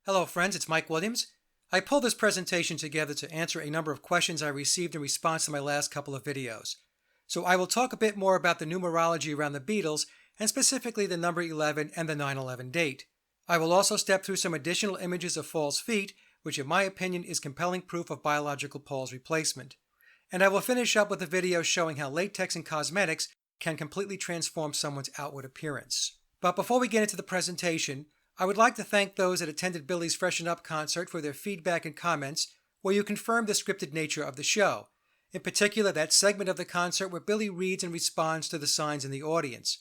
Hello friends, it's Mike Williams. I pulled this presentation together to answer a number of questions I received in response to my last couple of videos. So I will talk a bit more about the numerology around the Beatles, and specifically the number 11 and the 9/11 date. I will also step through some additional images of Faul's feet, which in my opinion is compelling proof of biological Paul's replacement. And I will finish up with a video showing how latex and cosmetics can completely transform someone's outward appearance. But before we get into the presentation, I would like to thank those that attended Billy's Freshen Up concert for their feedback and comments, where you confirmed the scripted nature of the show. In particular, that segment of the concert where Billy reads and responds to the signs in the audience.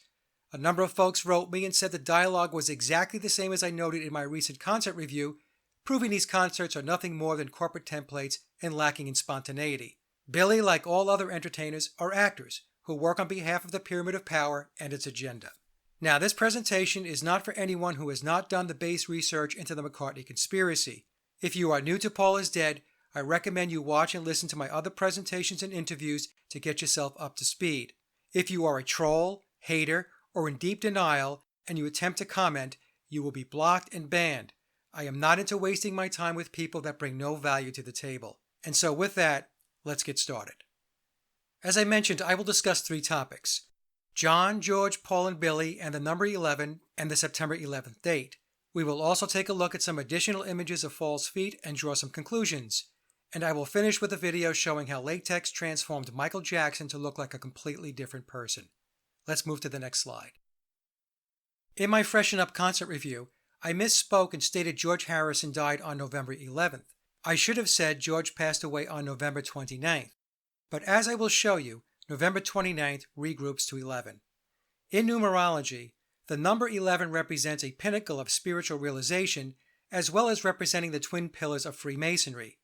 A number of folks wrote me and said the dialogue was exactly the same as I noted in my recent concert review, proving these concerts are nothing more than corporate templates and lacking in spontaneity. Billy, like all other entertainers, are actors who work on behalf of the pyramid of power and its agenda. Now, this presentation is not for anyone who has not done the base research into the McCartney conspiracy. If you are new to Paul is Dead, I recommend you watch and listen to my other presentations and interviews to get yourself up to speed. If you are a troll, hater, or in deep denial and you attempt to comment, you will be blocked and banned. I am not into wasting my time with people that bring no value to the table. And so with that, let's get started. As I mentioned, I will discuss three topics: John, George, Paul, and Billy, and the number 11 and the September 11th date. We will also take a look at some additional images of Faul's feet and draw some conclusions. And I will finish with a video showing how latex transformed Michael Jackson to look like a completely different person. Let's move to the next slide. In my Freshen Up concert review, I misspoke and stated George Harrison died on November 11th. I should have said George passed away on November 29th. But as I will show you, November 29th regroups to 11. In numerology, the number 11 represents a pinnacle of spiritual realization, as well as representing the twin pillars of Freemasonry.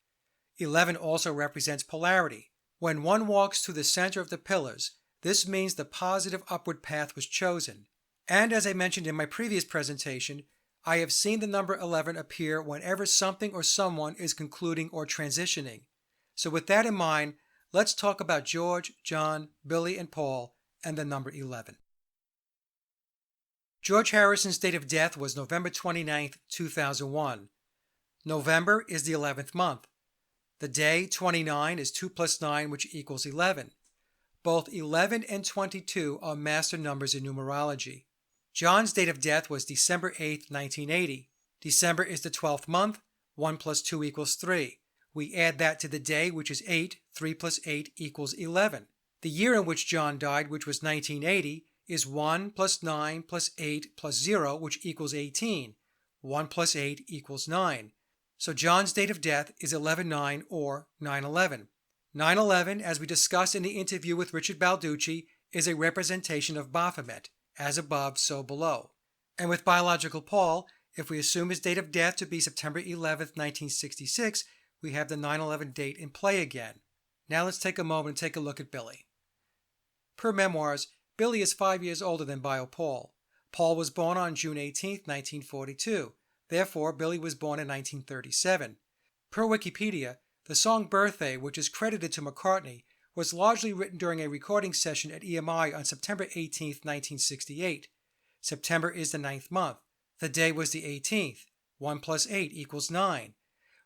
11 also represents polarity. When one walks to the center of the pillars, this means the positive upward path was chosen. And as I mentioned in my previous presentation, I have seen the number 11 appear whenever something or someone is concluding or transitioning. So with that in mind, let's talk about George, John, Billy, and Paul, and the number 11. George Harrison's date of death was November 29, 2001. November is the 11th month. The day, 29, is 2 plus 9, which equals 11. Both 11 and 22 are master numbers in numerology. John's date of death was December 8, 1980. December is the 12th month. 1 plus 2 equals 3. We add that to the day, which is 8. 3 plus 8 equals 11. The year in which John died, which was 1980, is 1 plus 9 plus 8 plus 0, which equals 18. 1 plus 8 equals 9. So John's date of death is 11/9 or 9/11. 9/11, as we discussed in the interview with Richard Balducci, is a representation of Baphomet, as above, so below. And with biological Paul, if we assume his date of death to be September 11th, 1966, we have the 9/11 date in play again. Now let's take a moment and take a look at Billy. Per memoirs, Billy is 5 years older than Bio Paul. Paul was born on June 18th, 1942. Therefore, Billy was born in 1937. Per Wikipedia, the song Birthday, which is credited to McCartney, was largely written during a recording session at EMI on September 18th, 1968. September is the 9th month. The day was the 18th. 1 plus 8 equals 9.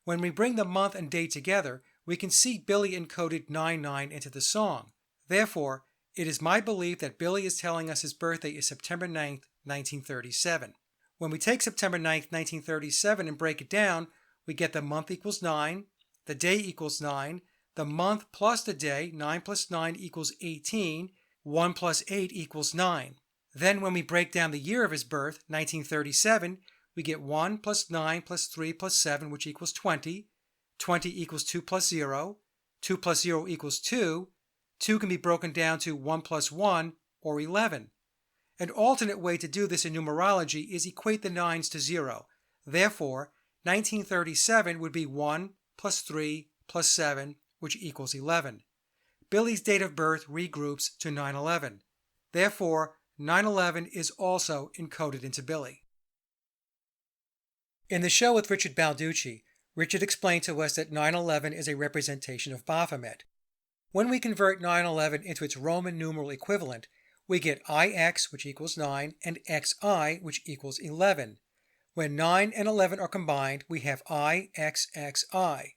When we bring the month and day together, we can see Billy encoded 99 into the song. Therefore, it is my belief that Billy is telling us his birthday is September 9th, 1937. When we take September 9th, 1937 and break it down, we get the month equals 9, the day equals 9, the month plus the day, 9 plus 9 equals 18, 1 plus 8 equals 9. Then when we break down the year of his birth, 1937, we get 1 plus 9 plus 3 plus 7, which equals 20. 20 equals 2 plus 0. 2 plus 0 equals 2. 2 can be broken down to 1 plus 1, or 11. An alternate way to do this in numerology is equate the 9s to 0. Therefore, 1937 would be 1 plus 3 plus 7, which equals 11. Billy's date of birth regroups to 9/11. Therefore, 9/11 is also encoded into Billy. In the show with Richard Balducci, Richard explained to us that 9/11 is a representation of Baphomet. When we convert 9/11 into its Roman numeral equivalent, we get IX, which equals 9, and XI, which equals 11. When 9 and 11 are combined, we have IXXI.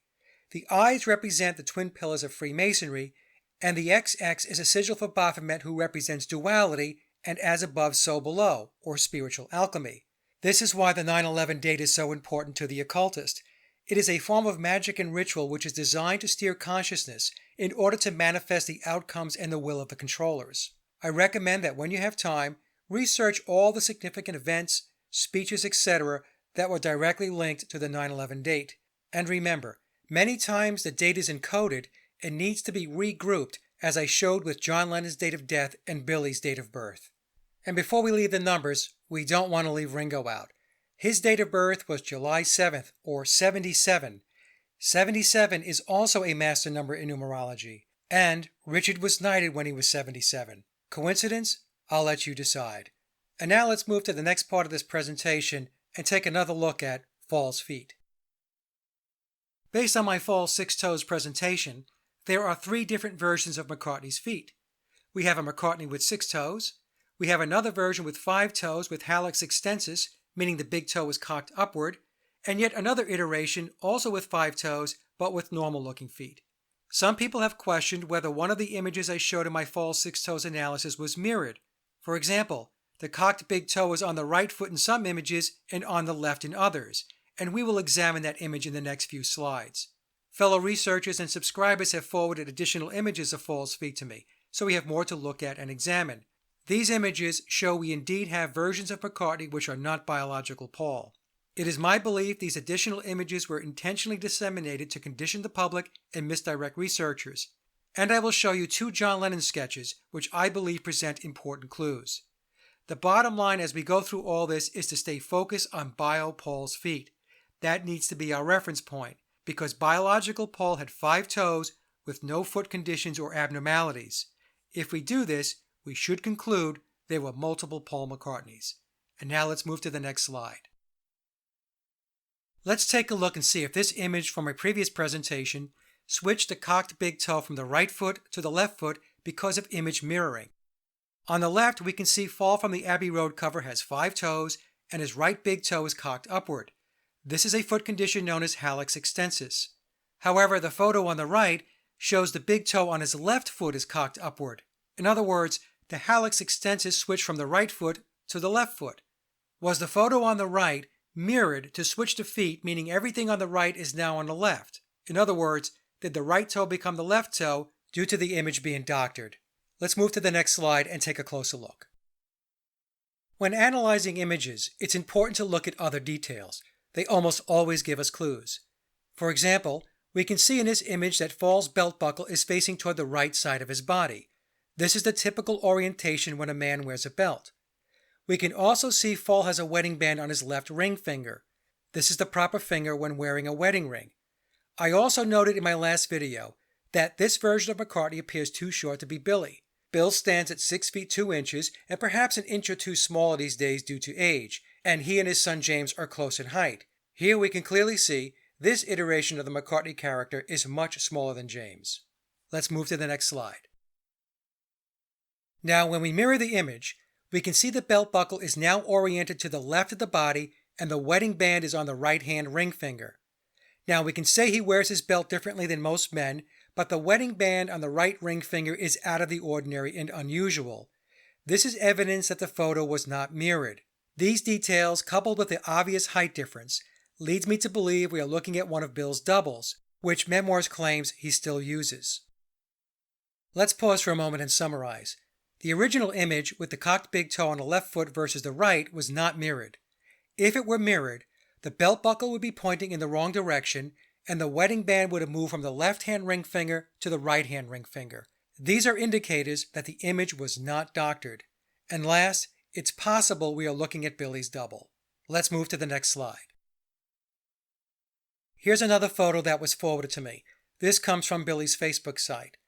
The I's represent the twin pillars of Freemasonry, and the XX is a sigil for Baphomet, who represents duality and as above so below, or spiritual alchemy. This is why the 9/11 date is so important to the occultist. It is a form of magic and ritual which is designed to steer consciousness in order to manifest the outcomes and the will of the controllers. I recommend that when you have time, research all the significant events, speeches, etc. that were directly linked to the 9/11 date. And remember, many times the date is encoded and needs to be regrouped, as I showed with John Lennon's date of death and Billy's date of birth. And before we leave the numbers, we don't want to leave Ringo out. His date of birth was July 7th, or 77. 77 is also a master number in numerology. And Richard was knighted when he was 77. Coincidence? I'll let you decide. And now let's move to the next part of this presentation and take another look at Faul's feet. Based on my Faul 6 toes presentation, there are 3 different versions of McCartney's feet. We have a McCartney with 6 toes. We have another version with 5 toes with hallux extensus, meaning the big toe is cocked upward, and yet another iteration also with 5 toes but with normal looking feet. Some people have questioned whether one of the images I showed in my Faul 6 toes analysis was mirrored. For example, the cocked big toe is on the right foot in some images and on the left in others, and we will examine that image in the next few slides. Fellow researchers and subscribers have forwarded additional images of Faul's feet to me, so we have more to look at and examine. These images show we indeed have versions of McCartney which are not biological Paul. It is my belief these additional images were intentionally disseminated to condition the public and misdirect researchers. And I will show you 2 John Lennon sketches which I believe present important clues. The bottom line as we go through all this is to stay focused on bio Paul's feet. That needs to be our reference point, because biological Paul had 5 toes with no foot conditions or abnormalities. If we do this, we should conclude there were multiple Paul McCartneys. And now let's move to the next slide. Let's take a look and see if this image from my previous presentation switched the cocked big toe from the right foot to the left foot because of image mirroring. On the left, we can see Faul from the Abbey Road cover has 5 toes and his right big toe is cocked upward. This is a foot condition known as hallux extensus. However, the photo on the right shows the big toe on his left foot is cocked upward. In other words, the hallux extensus switched from the right foot to the left foot. Was the photo on the right mirrored to switch the feet, meaning everything on the right is now on the left? In other words, did the right toe become the left toe due to the image being doctored? Let's move to the next slide and take a closer look. When analyzing images, it's important to look at other details. They almost always give us clues. For example, we can see in this image that Faul's belt buckle is facing toward the right side of his body. This is the typical orientation when a man wears a belt. We can also see Faul has a wedding band on his left ring finger. This is the proper finger when wearing a wedding ring. I also noted in my last video that this version of McCartney appears too short to be Billy. Bill stands at 6 feet 2 inches and perhaps an inch or two smaller these days due to age, and he and his son James are close in height. Here we can clearly see this iteration of the McCartney character is much smaller than James. Let's move to the next slide. Now, when we mirror the image, we can see the belt buckle is now oriented to the left of the body and the wedding band is on the right hand ring finger. Now, we can say he wears his belt differently than most men, but the wedding band on the right ring finger is out of the ordinary and unusual. This is evidence that the photo was not mirrored. These details, coupled with the obvious height difference, leads me to believe we are looking at one of Bill's doubles, which Memoirs claims he still uses. Let's pause for a moment and summarize. The original image with the cocked big toe on the left foot versus the right was not mirrored. If it were mirrored, the belt buckle would be pointing in the wrong direction and the wedding band would have moved from the left-hand ring finger to the right-hand ring finger. These are indicators that the image was not doctored. And last, it's possible we are looking at Billy's double. Let's move to the next slide. Here's another photo that was forwarded to me. This comes from Billy's Facebook site.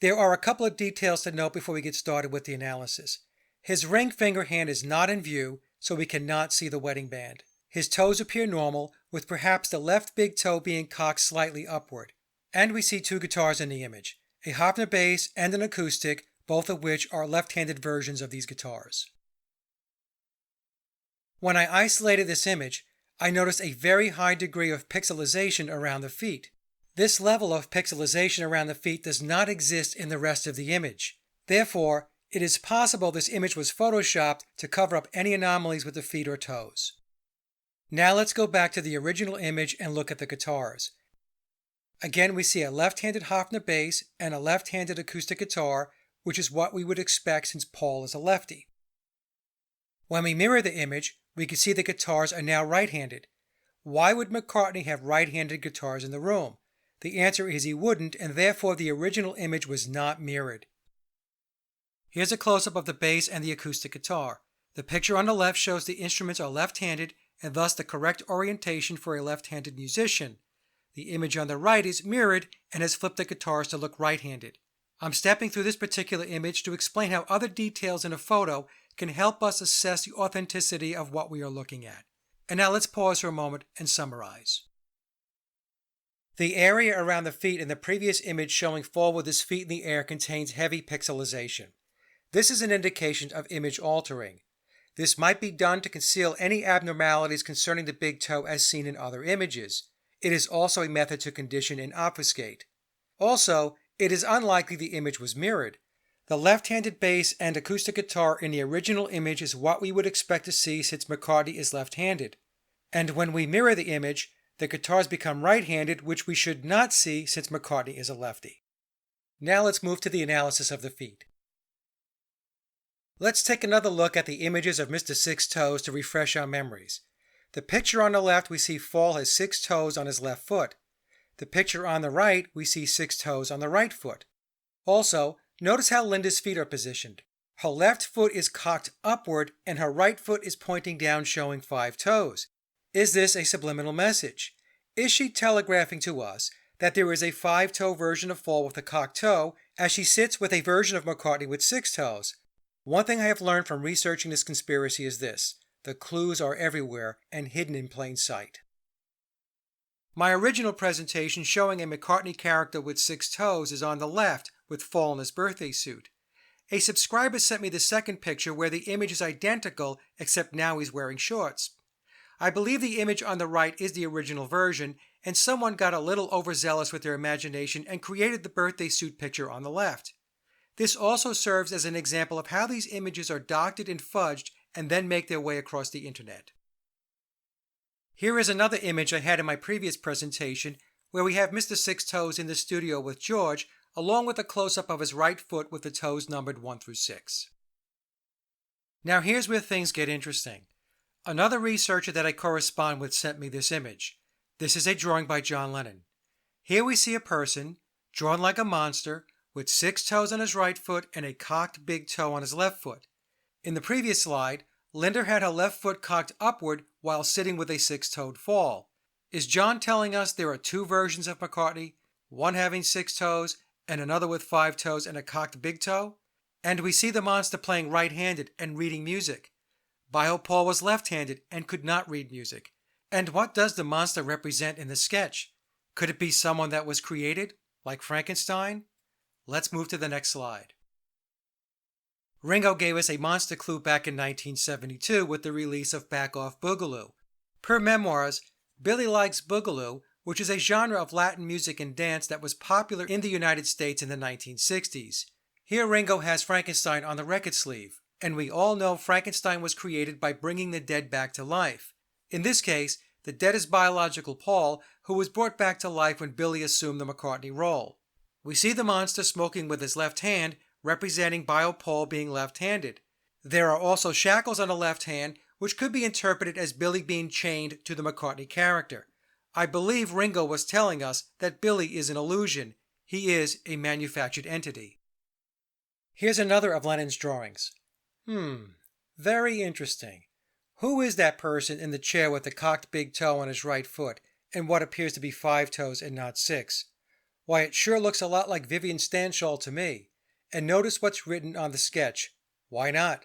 There are a couple of details to note before we get started with the analysis. His ring finger hand is not in view, so we cannot see the wedding band. His toes appear normal, with perhaps the left big toe being cocked slightly upward. And we see 2 guitars in the image, a Hofner bass and an acoustic, both of which are left-handed versions of these guitars. When I isolated this image, I notice a very high degree of pixelization around the feet. This level of pixelization around the feet does not exist in the rest of the image. Therefore, it is possible this image was photoshopped to cover up any anomalies with the feet or toes. Now let's go back to the original image and look at the guitars. Again, we see a left-handed Hofner bass and a left-handed acoustic guitar, which is what we would expect since Paul is a lefty. When we mirror the image, we can see the guitars are now right-handed. Why would McCartney have right-handed guitars in the room? The answer is he wouldn't, and therefore the original image was not mirrored. Here's a close-up of the bass and the acoustic guitar. The picture on the left shows the instruments are left-handed and thus the correct orientation for a left-handed musician. The image on the right is mirrored and has flipped the guitars to look right-handed. I'm stepping through this particular image to explain how other details in a photo can help us assess the authenticity of what we are looking at. And now let's pause for a moment and summarize. The area around the feet in the previous image showing Faul with his feet in the air contains heavy pixelization. This is an indication of image altering. This might be done to conceal any abnormalities concerning the big toe as seen in other images. It is also a method to condition and obfuscate. Also, it is unlikely the image was mirrored. The left-handed bass and acoustic guitar in the original image is what we would expect to see since McCartney is left-handed. And when we mirror the image, the guitars become right-handed, which we should not see since McCartney is a lefty. Now let's move to the analysis of the feet. Let's take another look at the images of Mr. Six Toes to refresh our memories. The picture on the left, we see Faul has 6 toes on his left foot. The picture on the right, we see 6 toes on the right foot. Also, notice how Linda's feet are positioned. Her left foot is cocked upward and her right foot is pointing down, showing 5 toes. Is this a subliminal message? Is she telegraphing to us that there is a 5-toe version of Faul with a cocked toe, as she sits with a version of McCartney with 6 toes? One thing I have learned from researching this conspiracy is this: the clues are everywhere and hidden in plain sight. My original presentation showing a McCartney character with 6 toes is on the left with Faul in his birthday suit. A subscriber sent me the second picture where the image is identical except now he's wearing shorts. I believe the image on the right is the original version, and someone got a little overzealous with their imagination and created the birthday suit picture on the left. This also serves as an example of how these images are doctored and fudged and then make their way across the internet. Here is another image I had in my previous presentation where we have Mr. Six Toes in the studio with George, along with a close-up of his right foot with the toes numbered 1 through 6. Now here's where things get interesting. Another researcher that I correspond with sent me this image. This is a drawing by John Lennon. Here we see a person, drawn like a monster, with 6 toes on his right foot and a cocked big toe on his left foot. In the previous slide, Linda had her left foot cocked upward while sitting with a 6-toed Faul. Is John telling us there are 2 versions of McCartney, one having 6 toes and another with 5 toes and a cocked big toe? And we see the monster playing right-handed and reading music. Bio Paul was left-handed and could not read music. And what does the monster represent in the sketch? Could it be someone that was created, like Frankenstein? Let's move to the next slide. Ringo gave us a monster clue back in 1972 with the release of Back Off Boogaloo. Per memoirs, Billy likes Boogaloo, which is a genre of Latin music and dance that was popular in the United States in the 1960s. Here Ringo has Frankenstein on the record sleeve, and we all know Frankenstein was created by bringing the dead back to life. In this case, the dead is biological Paul, who was brought back to life when Billy assumed the McCartney role. We see the monster smoking with his left hand, representing Bio Paul being left-handed. There are also shackles on the left hand, which could be interpreted as Billy being chained to the McCartney character. I believe Ringo was telling us that Billy is an illusion. He is a manufactured entity. Here's another of Lennon's drawings. Very interesting. Who is that person in the chair with the cocked big toe on his right foot and what appears to be 5 toes and not 6? Why, it sure looks a lot like Vivian Stanshall to me. And notice what's written on the sketch. Why not?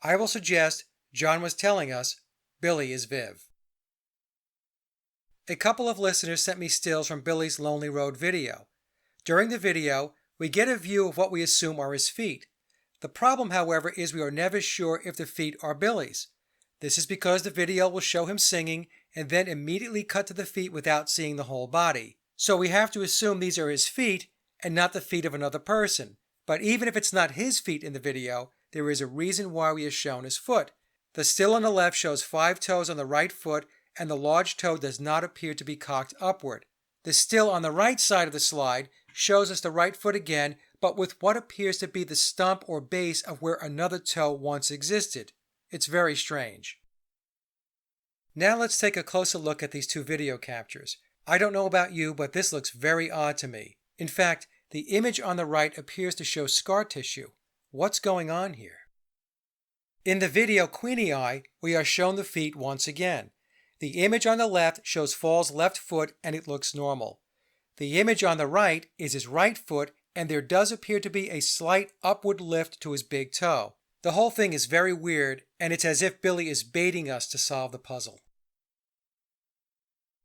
I will suggest John was telling us Billy is Viv. A couple of listeners sent me stills from Billy's Lonely Road video. During the video, we get a view of what we assume are his feet. The problem, however, is we are never sure if the feet are Billy's. This is because the video will show him singing and then immediately cut to the feet without seeing the whole body. So we have to assume these are his feet and not the feet of another person. But even if it's not his feet in the video, there is a reason why we are shown his foot. The still on the left shows 5 toes on the right foot, and the large toe does not appear to be cocked upward. The still on the right side of the slide shows us the right foot again, but with what appears to be the stump or base of where another toe once existed. It's very strange. Now let's take a closer look at these two video captures. I don't know about you, but this looks very odd to me. In fact, the image on the right appears to show scar tissue. What's going on here? In the video Quay, we are shown the feet once again. The image on the left shows Faul's left foot and it looks normal. The image on the right is his right foot and there does appear to be a slight upward lift to his big toe. The whole thing is very weird and it's as if Billy is baiting us to solve the puzzle.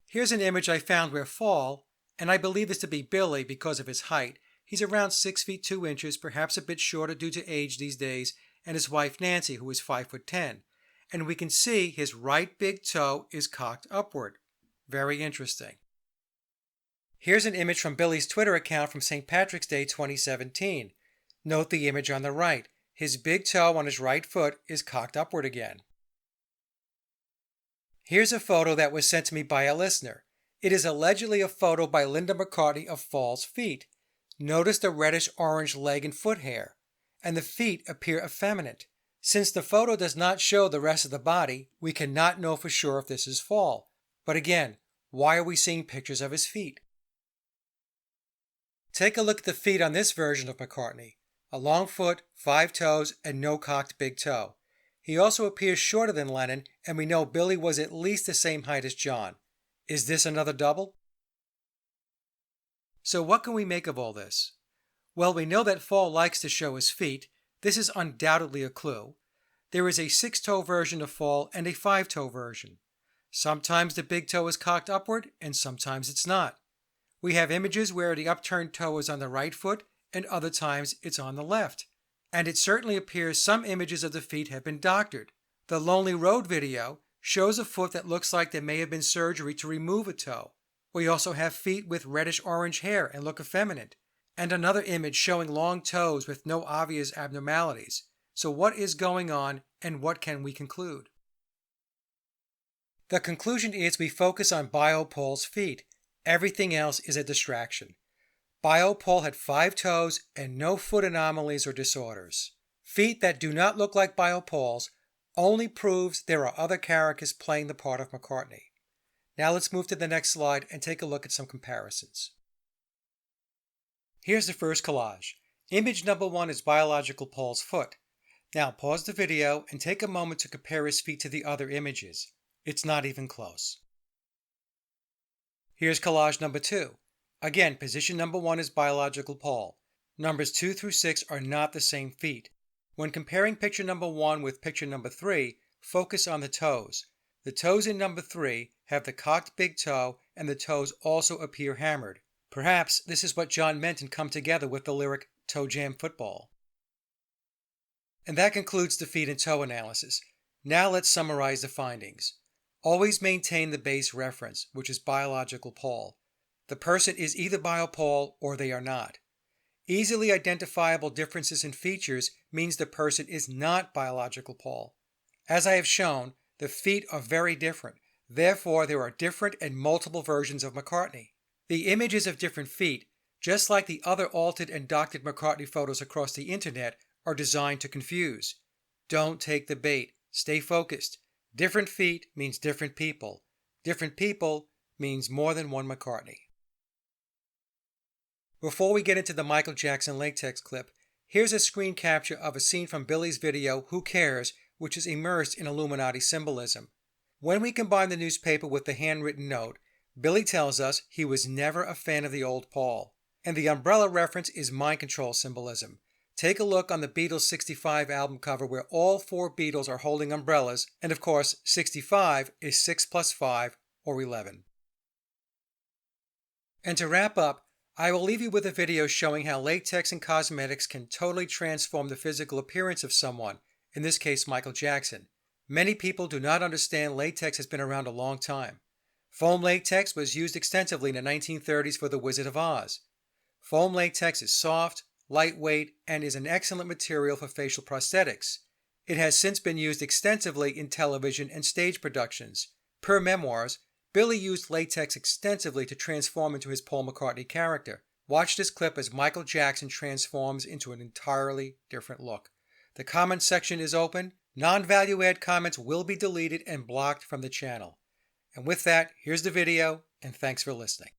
Here's an image I found where Faul, and I believe this to be Billy because of his height, he's around 6 feet 2 inches, perhaps a bit shorter due to age these days, and his wife Nancy, who is 5'10", and we can see his right big toe is cocked upward. Very interesting. Here's an image from Billy's Twitter account from St. Patrick's Day 2017. Note the image on the right. His big toe on his right foot is cocked upward again. Here's a photo that was sent to me by a listener. It is allegedly a photo by Linda McCartney of Faul's feet. Notice the reddish-orange leg and foot hair, and the feet appear effeminate. Since the photo does not show the rest of the body, we cannot know for sure if this is Faul. But again, why are we seeing pictures of his feet? Take a look at the feet on this version of McCartney. A long foot, 5 toes, and no cocked big toe. He also appears shorter than Lennon, and we know Billy was at least the same height as John. Is this another double? So what can we make of all this? Well, we know that Faul likes to show his feet. This is undoubtedly a clue. There is a 6-toe version of Faul and a 5-toe version. Sometimes the big toe is cocked upward, and sometimes it's not. We have images where the upturned toe is on the right foot, and other times it's on the left. And it certainly appears some images of the feet have been doctored. The Lonely Road video shows a foot that looks like there may have been surgery to remove a toe. We also have feet with reddish-orange hair and look effeminate, and another image showing long toes with no obvious abnormalities. So what is going on, and what can we conclude? The conclusion is we focus on Paul's feet. Everything else is a distraction. Paul had 5 toes and no foot anomalies or disorders. Feet that do not look like Paul's only proves there are other characters playing the part of McCartney. Now let's move to the next slide and take a look at some comparisons. Here's the first collage. Image number 1 is biological Paul's foot. Now pause the video and take a moment to compare his feet to the other images. It's not even close. Here's collage number 2. Again, position number 1 is biological Paul. Numbers 2 through 6 are not the same feet. When comparing picture number 1 with picture number 3, focus on the toes. The toes in number 3 have the cocked big toe and the toes also appear hammered. Perhaps this is what John meant in Come Together with the lyric Toe Jam Football. And that concludes the feet and toe analysis. Now let's summarize the findings. Always maintain the base reference, which is biological Paul. The person is either Paul or they are not. Easily identifiable differences in features means the person is not biological Paul. As I have shown, the feet are very different. Therefore, there are different and multiple versions of McCartney. The images of different feet, just like the other altered and doctored McCartney photos across the internet, are designed to confuse. Don't take the bait. Stay focused. Different feet means different people. Different people means more than one McCartney. Before we get into the Michael Jackson Latex clip, here's a screen capture of a scene from Billy's video Who Cares?, which is immersed in Illuminati symbolism. When we combine the newspaper with the handwritten note, Billy tells us he was never a fan of the old Paul. And the umbrella reference is mind control symbolism. Take a look on the Beatles 65 album cover where all 4 Beatles are holding umbrellas, and of course 65 is 6 plus 5 or 11. And to wrap up, I will leave you with a video showing how latex and cosmetics can totally transform the physical appearance of someone, in this case Michael Jackson. Many people do not understand latex has been around a long time. Foam latex was used extensively in the 1930s for The Wizard of Oz. Foam latex is soft, lightweight, and is an excellent material for facial prosthetics. It has since been used extensively in television and stage productions. Per memoirs, Billy used latex extensively to transform into his Paul McCartney character. Watch this clip as Michael Jackson transforms into an entirely different look. The comment section is open. Non-value add comments will be deleted and blocked from the channel. And with that, here's the video, and thanks for listening.